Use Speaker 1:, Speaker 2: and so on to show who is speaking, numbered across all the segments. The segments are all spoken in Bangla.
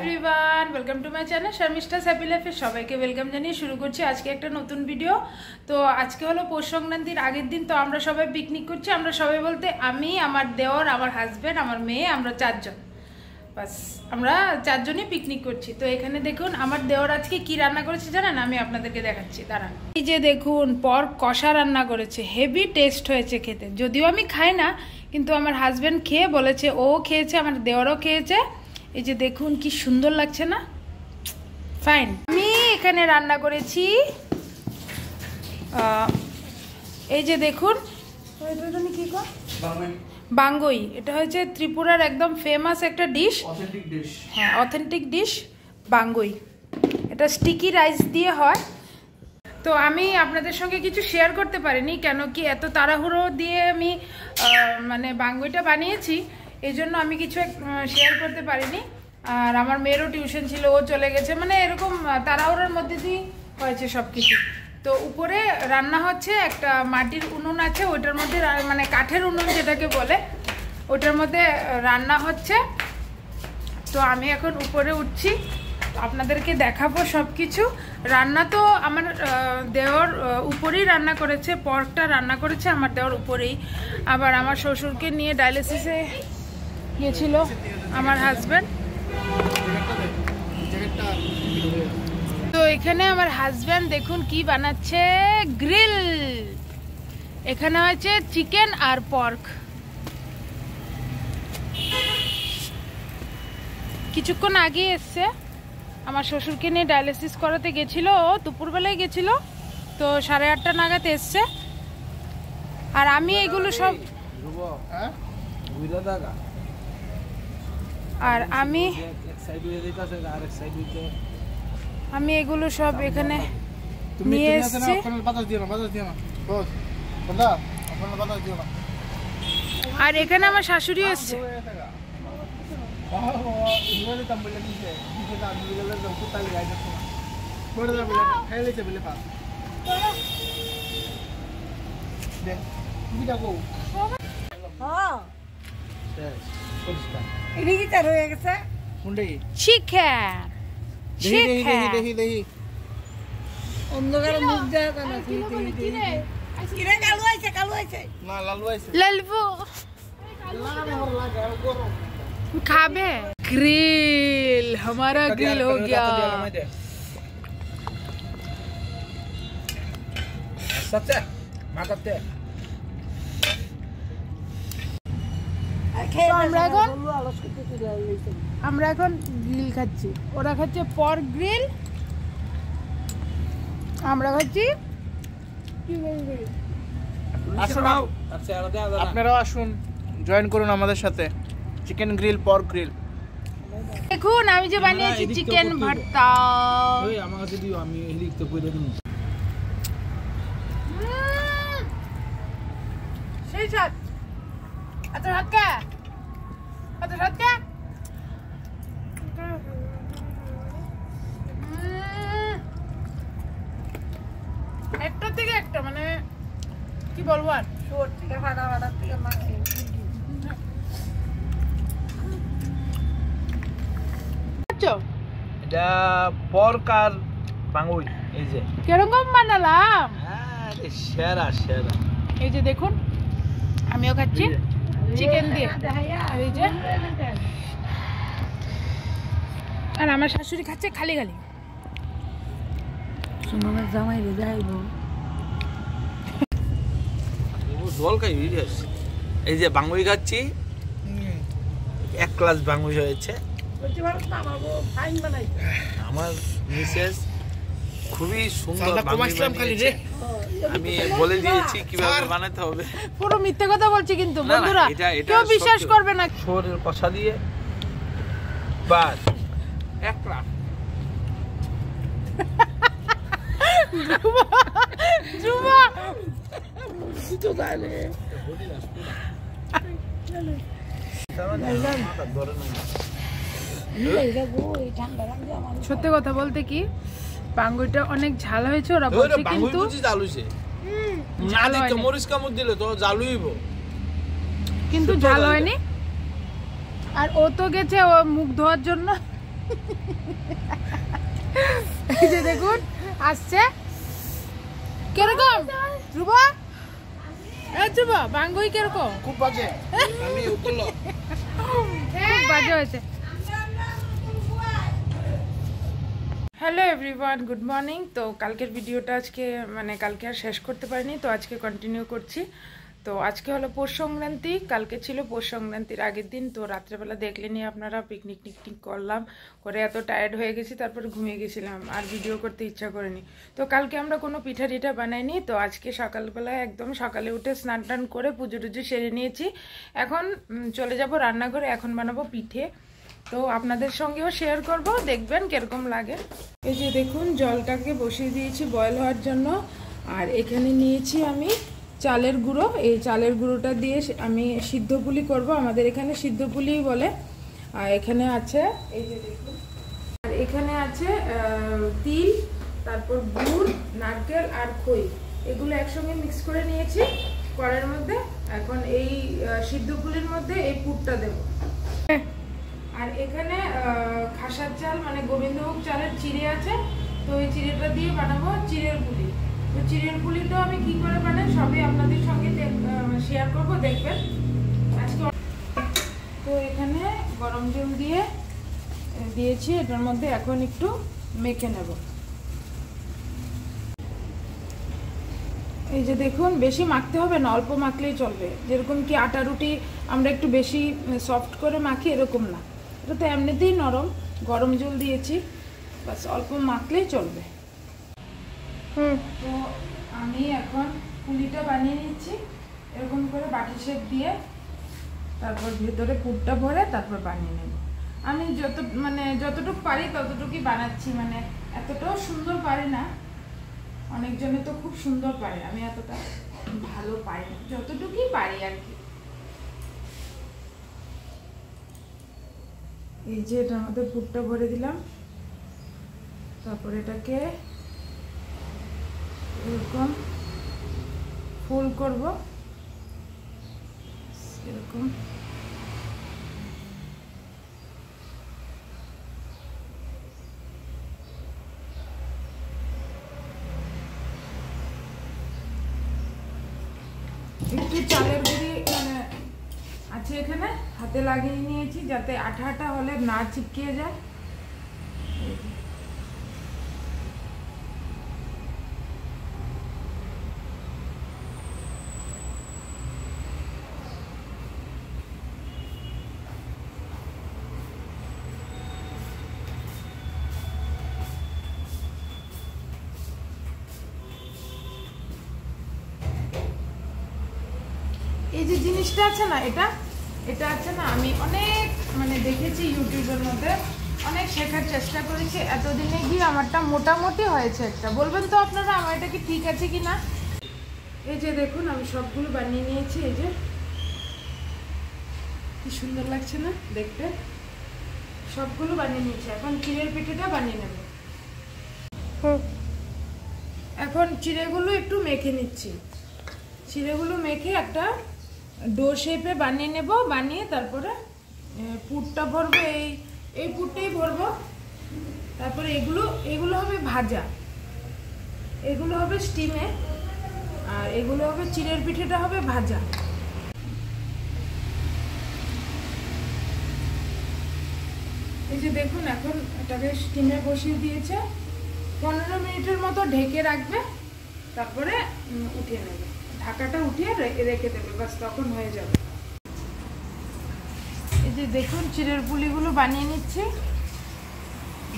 Speaker 1: Everyone, welcome to my channel Sharmistha's happy লাইফে সবাইকে ওয়েলকাম জানিয়ে শুরু করছি আজকে একটা নতুন ভিডিও। তো আজকে হলো পৌষ সংক্রান্তির আগের দিন। তো আমরা সবাই পিকনিক করছি। আমরা সবাই বলতে আমি, আমার দেওর, আমার হাজব্যান্ড, আমার মেয়ে, আমরা চারজন, বাস আমরা চারজনই পিকনিক করছি। তো এখানে দেখুন আমার দেওর আজকে কি রান্না করেছে জানেন? আমি আপনাদেরকে দেখাচ্ছি, দাঁড়ান। এই যে দেখুন পর্ক কষা রান্না করেছে, হেভি টেস্ট হয়েছে খেতে। যদিও আমি খাই না, কিন্তু আমার হাজব্যান্ড খেয়ে বলেছে, ও খেয়েছে, আমার দেওরও খেয়েছে। এই যে দেখুন কি সুন্দর লাগছে না? ফাইন। আমি এখানে রান্না করেছি, এই যে দেখুন কি বাঙ্গই। এটা হচ্ছে ত্রিপুরার একদম ফেমাস একটা ডিশ, হ্যাঁ অথেন্টিক ডিশ বাঙ্গই। এটা স্টিকি রাইস দিয়ে হয়। তো আমি আপনাদের সঙ্গে কিছু শেয়ার করতে পারিনি, কেন কি এত তাড়াহুড়ো দিয়ে আমি মানে বাঙ্গইটা বানিয়েছি, এই জন্য আমি কিছু শেয়ার করতে পারিনি। আর আমার মেয়েরও টিউশন ছিল, ও চলে গেছে, মানে এরকম তাড়াহুড়োর মধ্যে দিয়ে হয়েছে সব কিছু। তো উপরে রান্না হচ্ছে, একটা মাটির উনুন আছে, ওইটার মধ্যে মানে কাঠের উনুন যেটাকে বলে, ওটার মধ্যে রান্না হচ্ছে। তো আমি এখন উপরে উঠছি, আপনাদেরকে দেখাবো সব কিছু। রান্না তো আমার দেওর উপরেই রান্না করেছে, পর্কটা রান্না করেছে আমার দেওর উপরেই। আবার আমার শ্বশুরকে নিয়ে ডায়ালিসিসে গিয়েছিল আমার হাজব্যান্ড। তো এখানে আমার হাজব্যান্ড দেখুন কি বানাচ্ছে, গ্রিল। এখানে হচ্ছে চিকেন আর পর্ক। কিছুক্ষণ আগে এসছে, আমার শ্বশুরকে নিয়ে ডায়ালিসিস করাতে গেছিল, ও দুপুরবেলায় গেছিল, তো 8:30 নাগাদ এসছে। আর আমি এগুলো সব আমি এগুলো সব এখানে নিয়ে এসেছি। আর এখানে আমার শাশুড়ি এসছে। खाबे ग्रिल, हमारा ग्रिल हो गया। আমরা এখন গ্রিল খাচ্ছি, ওরা খাচ্ছে পর্ক গ্রিল, আমরা খাচ্ছি।
Speaker 2: আপনারাও আসুন, জয়েন করুন আমাদের সাথে, চিকেন গ্রিল, পর্ক গ্রিল।
Speaker 1: দেখুন আমি যে বানিয়েছি চিকেন ভর্তা।
Speaker 2: আমার কাছে দিও, আমি লিখতে কইরা দিই।
Speaker 1: সেই সাথ এত হাতকা, এত হাতকা। একটা থেকে একটা, মানে কি বলবো আর, শোর থেকে ফাটা ফাটার থেকে মাখি।
Speaker 2: এটা পর্ক আর বাঙ্গুই, এই যে
Speaker 1: কিরকম বানালাম,
Speaker 2: সেরা সেরা।
Speaker 1: এই যে দেখুন আমিও খাচ্ছি চিকেন দিয়ে, এই যে। আর আমার শাশুড়ি খাচ্ছে খালি খালি। জামাই রে যাইব
Speaker 2: জল খাই। এই যে বাঙ্গুই খাচ্ছি, 1 গ্লাস বাঙ্গুই হয়েছে। আমার মিসেস খুবই সুন্দর বাঙ্গুই বানিয়েছে, আমি বলে দিয়েছি কিভাবে বানাতে হবে।
Speaker 1: পুরো মিথ্যে কথা বলছি কিন্তু বন্ধুরা, কেউ বিশ্বাস করবে না।
Speaker 2: শরীর কষা দিয়ে বাস 1 গ্লাস।
Speaker 1: জুমা
Speaker 2: তো জানে
Speaker 1: সত্যি কথা বলতে কি, বাঙ্গুইটা অনেক ঝাল হয়েছে ওরা বলছে, কিন্তু
Speaker 2: ঝাল হইছে না দিতে মরিচ কামড় দিলে তো ঝাল হইব,
Speaker 1: কিন্তু ঝাল হয়নি। আর ও তো গেছে ও মুখ ধোয়ার জন্য, এই যে দেখুন আসছে কিরকম ধ্রুব, ধ্রুব বাঙ্গুই কিরকম?
Speaker 2: খুব বাজে,
Speaker 1: খুব বাজে হয়েছে। Hello everyone, good morning. তো কালকের ভিডিওটা আজকে মানে কালকে আর শেষ করতে পারিনি, তো আজকে কন্টিনিউ করছি। তো আজকে হলো পৌষ সংক্রান্তি, কালকে ছিল পৌষ সংক্রান্তির আগের দিন। তো রাত্রেবেলা দেখলেনি আপনারা, পিকনিক টিকনিক করলাম, করে এত টায়ার্ড হয়ে গেছি, তারপর ঘুমিয়ে গেছিলাম, আর ভিডিও করতে ইচ্ছা করেনি। তো কালকে আমরা কোনো পিঠা টিঠা বানাইনি। তো আজকে সকালবেলায় একদম সকালে উঠে স্নান টান করে পুজো টুজো সেরে নিয়েছি। এখন চলে যাব রান্নাঘরে, এখন বানাবো পিঠে। তো আপনাদের সঙ্গেও শেয়ার করব, দেখবেন কিরকম লাগে। এই যে দেখুন জলটাকে বসিয়ে দিয়েছি বয়েল হওয়ার জন্য, আর এখানে নিয়েছি আমি চালের গুঁড়ো। এই চালের গুঁড়োটা দিয়ে আমি সিদ্ধ পুলি করব, আমাদের এখানে সিদ্ধ পুলি বলে। আর এখানে আছে এই যে দেখুন, আর এখানে আছে তিল, তারপর গুড়, নারকেল আর খই, এগুলো একসঙ্গে মিক্স করে নিয়েছি কড়াইয়ের মধ্যে। এখন এই সিদ্ধ পুলির মধ্যে এই পুরটা দেব। আর এখানে খাসার চাল মানে গোবিন্দভোগ চালের চিড়ে আছে, তো এই চিড়েটা দিয়ে বানাবো চিড়ের পুলি। তো চিড়ের পুলিটাও আমি কি করে বানাই সবই আপনাদের সঙ্গে শেয়ার করব, দেখবেন আজকে। তো এখানে গরম জল দিয়েছি এটার মধ্যে, এখন একটু মেখে নেব। এই যে দেখুন, বেশি মাখতে হবে না, অল্প মাখলেই চলবে। যেরকম কি আটা রুটি আমরা একটু বেশি সফট করে মাখি, এরকম না, এটা তো এমনিতেই নরম। গরম জল দিয়েছি, বাস অল্প মাখলেই চলবে। তো আমি এখন পুলিটা বানিয়ে নিচ্ছি এরকম করে বাটি শেপ দিয়ে, তারপর ভেতরে পুরটা ভরে তারপর বানিয়ে নেব। আমি যতটুকু পারি ততটুকুই বানাচ্ছি, মানে এতটাও সুন্দর পারি না, অনেকজনে তো খুব সুন্দর পারে, আমি এতটা ভালো পারি না, যতটুকুই পারি আর কি। এই যে এটার মধ্যে পুরটা ভরে দিলাম, তারপর এটাকে এরকম ফুল করব, এরকম। একটু চালের গুঁড়ি মানে আছে এখানে, হাতে লাগিয়ে নিয়েছি যাতে আঠা আঠা হলে না চিপকে যায়। এই যে জিনিসটা আছে না, এটা আছে না, আমি অনেক মানে দেখেছি ইউটিউবের মধ্যে, অনেক শেখার চেষ্টা করেছি, এতদিনে গিয়ে আমারটা মোটামুটি হয়েছে একটা। বলবেন তো আপনারা আমার এটা কি ঠিক আছে কি না। এই যে দেখুন আমি সবগুলো বানিয়ে নিয়েছি, এই যে কি সুন্দর লাগছে না দেখতে, সবগুলো বানিয়ে নিয়েছি। এখন চিড়ের পিঠেটা বানিয়ে নেব। এখন চিড়েগুলো একটু মেখে নিচ্ছি, চিড়েগুলো মেখে একটা ডো শেপে বানিয়ে নেব, বানিয়ে তারপরে পুরটা ভরবো, এই পুরটাই ভরবো। তারপরে এগুলো হবে ভাজা, এগুলো হবে স্টিমে, আর এগুলো হবে চিড়ের পিঠেটা হবে ভাজা। এই যে দেখুন এখন এটাকে স্টিমে বসিয়ে দিয়েছে, 15 মিনিটের মতো ঢেকে রাখবে, তারপরে উঠিয়ে নেবে, ঢাকাটা উঠিয়ে রেখে দেবে, বাস তখন হয়ে যাবে। এই যে দেখুন চিড়ের পুলিগুলো বানিয়ে নিচ্ছি,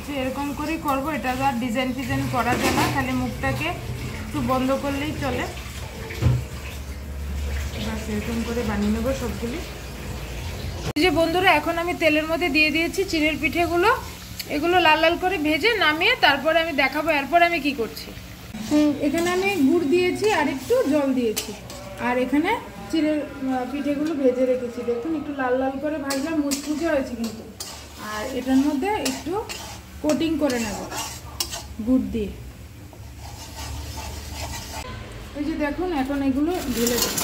Speaker 1: যে এরকম করেই করবো, এটা আর ডিজাইন ফিজাইন করা যায় না, খালি মুখটাকে একটু বন্ধ করলেই চলে, বাস এরকম করে বানিয়ে নেবো সবগুলি। এই যে বন্ধুরা এখন আমি তেলের মধ্যে দিয়ে দিয়েছি চিড়ের পিঠেগুলো, এগুলো লাল লাল করে ভেজে নামিয়ে তারপরে আমি দেখাবো এরপর আমি কি করছি। এখানে আমি গুড় দিয়েছি আর একটু জল দিয়েছি, আর এখানে চিড়ের পিঠেগুলো ভেজে রেখেছি, দেখুন একটু লাল লাল করে ভাজলাম, মুচমুচে হয়েছে কিন্তু। আর এটার মধ্যে একটু কোটিং করে নেব গুড় দিয়ে। এই যে দেখুন এখন এগুলো ঢেলে দেব।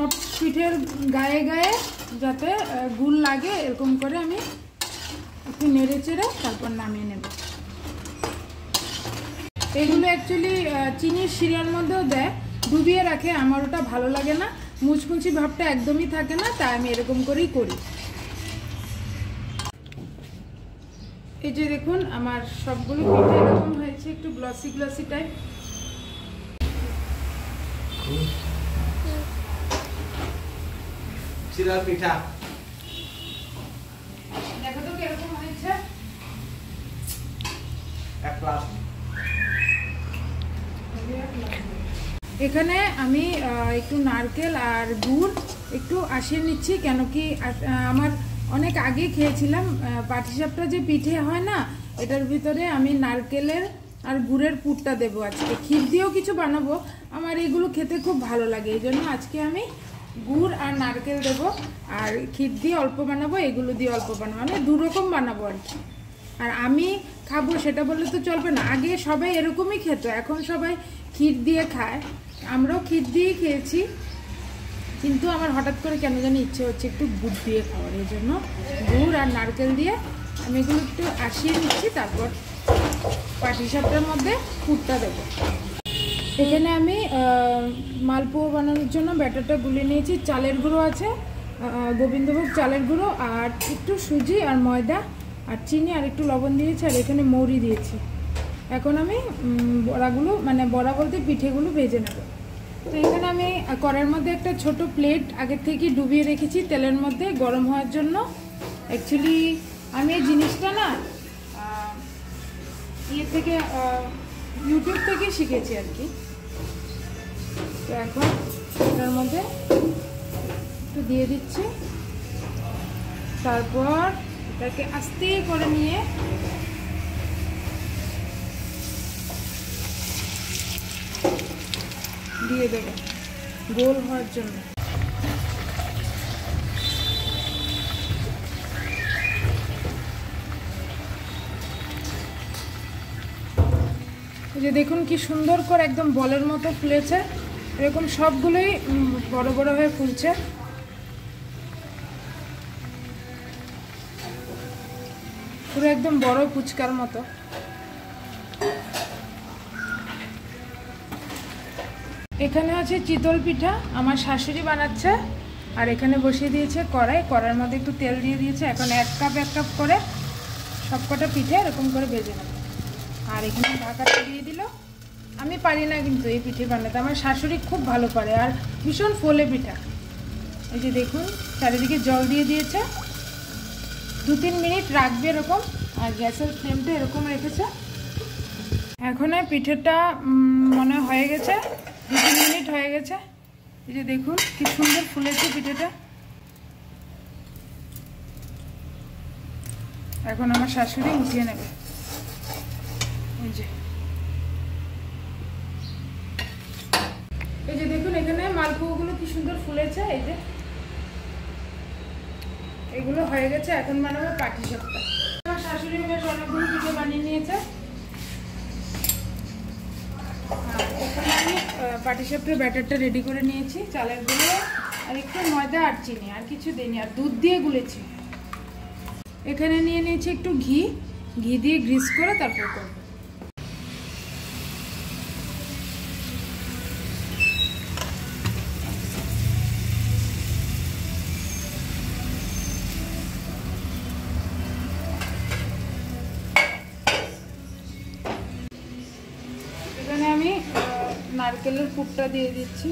Speaker 1: সব পিঠের গায়ে গায়ে যাতে গুড় লাগে এরকম করে আমি একটু নেড়ে চেড়ে তারপর নামিয়ে নেব। এগুলো অ্যাকচুয়ালি চিনির শিরার মধ্যেও দেয়, ডুবিয়ে রাখে, আমার ওটা ভালো লাগে না, মুচমুচি ভাবটা একদমই থাকে না, তাই আমি এরকম করেই করি। এই যে দেখুন আমার সবগুলো পিঠে এরকম হয়েছে, একটু গ্লসি গ্লসি টাইপ।
Speaker 2: চিড়ার পিঠা
Speaker 1: দেখো তো কিরকম হয়েছে। এখানে আমি একটু নারকেল আর গুড় একটু আশিয়ে নিচ্ছি, কেন কি আমার অনেক আগে খেয়েছিলাম পাটিসাপটা যে পিঠে হয় না, এটার ভিতরে আমি নারকেলের আর গুড়ের পুরটা দেবো আজকে। ক্ষীর দিয়েও কিছু বানাবো, আমার এগুলো খেতে খুব ভালো লাগে, এই জন্য আজকে আমি গুড় আর নারকেল দেবো, আর ক্ষীর দিয়ে অল্প বানাবো, এগুলো দিয়ে অল্প বানাবো, মানে দুরকম বানাবো আর কি। আর আমি খাবো সেটা বললে তো চলবে না, আগে সবাই এরকমই খেত, এখন সবাই ক্ষীর দিয়ে খায়, আমরাও ক্ষীর দিয়েই খেয়েছি, কিন্তু আমার হঠাৎ করে কেন জানি ইচ্ছে হচ্ছে একটু গুড় দিয়ে খাওয়ার, এই জন্য গুড় আর নারকেল দিয়ে আমি এগুলো একটু আশিয়ে নিচ্ছি, তারপর পাটিসাপটার মধ্যে পুরটা দেবো। এখানে আমি মালপোয়া বানানোর জন্য ব্যাটারটা গুলে নিয়েছি, চালের গুঁড়ো আছে, গোবিন্দভোগ চালের গুঁড়ো, আর একটু সুজি আর ময়দা আর চিনি আর একটু লবণ দিয়েছি, আর এখানে মৌরি দিয়েছি। এখন আমি বড়াগুলো, মানে বড়া বলতে পিঠেগুলো ভেজে নেব। তো এখানে আমি কড়াইয়ের মধ্যে একটা ছোট প্লেট আগে থেকে ডুবিয়ে রেখেছি তেলের মধ্যে গরম হওয়ার জন্য। অ্যাকচুয়ালি আমি এই জিনিসটা না থেকে ইউটিউব থেকে শিখেছি আর কি। তো এখন এটার মধ্যে একটু দিয়ে দিচ্ছি, তারপর এটাকে আস্তে করে নিয়ে দিয়ে দেবো গোল হওয়ার জন্য। এই যে দেখুন কি সুন্দর করে একদম বলের মতো ফুলেছে, এরকম সবগুলোই বড় বড় হয়ে ফুলছে। পুরো একদম বড় ফুচকার মতো। এখানে আছে চিতল পিঠা, আমার শাশুড়ি বানাচ্ছে, আর এখানে বসিয়ে দিয়েছে কড়াই, কড়াইয়ের মধ্যে একটু তেল দিয়ে দিয়েছে। এখন এক কাপ করে সবকটা পিঠে এরকম করে ভেজে নেব। আর এখানে ঢাকাটা দিয়ে দিল। আমি পারি না কিন্তু এই পিঠে বানাতে, আমার শাশুড়ি খুব ভালো পারে, আর ভীষণ ফোলে পিঠা। এই যে দেখুন চারিদিকে জল দিয়ে দিয়েছে, 2-3 মিনিট রাখবে এরকম, আর গ্যাসের ফ্লেমটা এরকম রেখেছে। এখন পিঠেটা মনে হয়ে গেছে, 2-3 মিনিট হয়ে গেছে। এই যে দেখুন কি সুন্দর ফুলেছে পিঠেটা। এখন আমার শাশুড়ি উঠিয়ে নেবে। এই যে দেখুন এখানে মালপোয়াগুলো কি সুন্দর ফুলেছে, এই যে এগুলো হয়ে গেছে। এখন বানাবো পাটিসাপটা। আমার শাশুড়ি বেশ অনেকগুলো পিঠে বানিয়ে নিয়েছে। এখানে আমি পাটিসাপটার ব্যাটারটা রেডি করে নিয়েছি, চালের গুঁড়ো আর একটু ময়দা আর চিনি, আর কিছু দিইনি, আর দুধ দিয়ে গুলেছি। এখানে নিয়ে নিয়েছি একটু ঘি দিয়ে গ্রিস করে তারপর করব। এখানে আমি নারকেলের পুরটা দিয়ে দিচ্ছি।